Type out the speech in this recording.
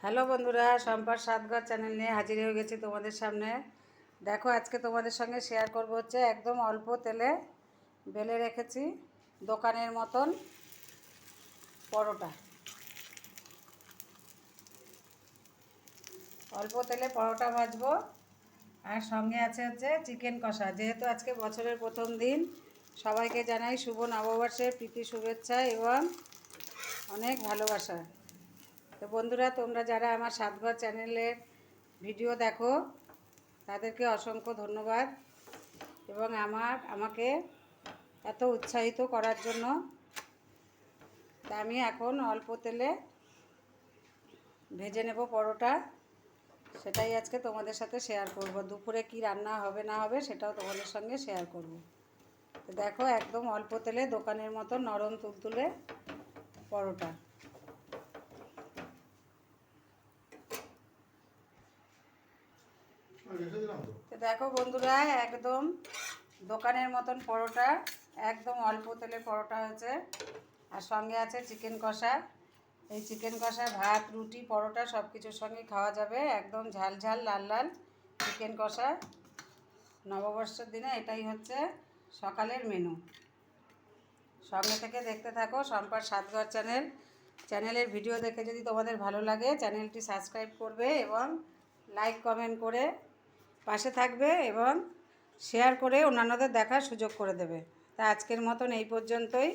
Hello বন্ধুরা, সম্পার সাতঘর channel নিয়ে হাজির হয়ে গেছি তোমাদের সামনে। দেখো, আজকে তোমাদের সঙ্গে শেয়ার করব হচ্ছে একদম অল্প তেলে বেলে রেখেছি দোকানের মতন পরোটা। অল্প তেলে পরোটা ভাজবো, আর সঙ্গে আছে হচ্ছে চিকেন কষা। যেহেতু আজকে বছরের প্রথম দিন, সবাইকে জানাই শুভ নববর্ষের প্রীতি শুভেচ্ছা এবং অনেক ভালোবাসা। তো বন্ধুরা, তোমরা যারা আমার সাতঘর চ্যানেলের ভিডিও দেখো তাদেরকে অসংখ্য ধন্যবাদ এবং আমাকে এত উৎসাহিত করার জন্য। তা আমি এখন অল্প তেলে ভেজে নেব পরোটা, সেটাই আজকে তোমাদের সাথে শেয়ার করব। দুপুরে কি রান্না হবে না হবে সেটাও তোমাদের সঙ্গে শেয়ার করব। তো দেখো, একদম অল্প তেলে দোকানের মতো নরম তুলতুলে পরোটা। তো দেখো বন্ধুরা, একদম দোকানের মতন পরোটা, একদম অল্প তেলে পরোটা হয়েছে। আর সঙ্গে আছে চিকেন কষা। এই চিকেন কষা ভাত, রুটি, পরোটা সব কিছুর সঙ্গে খাওয়া যাবে। একদম ঝাল ঝাল লাল লাল চিকেন কষা। নববর্ষের দিনে এটাই হচ্ছে সকালের মেনু। সঙ্গে থেকে দেখতে থাকো সম্পার সাতঘর চ্যানেলের ভিডিও দেখে যদি তোমাদের ভালো লাগে, চ্যানেলটি সাবস্ক্রাইব করবে এবং লাইক কমেন্ট করে পাশে থাকবে এবং শেয়ার করে অন্যান্যদের দেখার সুযোগ করে দেবে। তা আজকের মতন এই পর্যন্তই।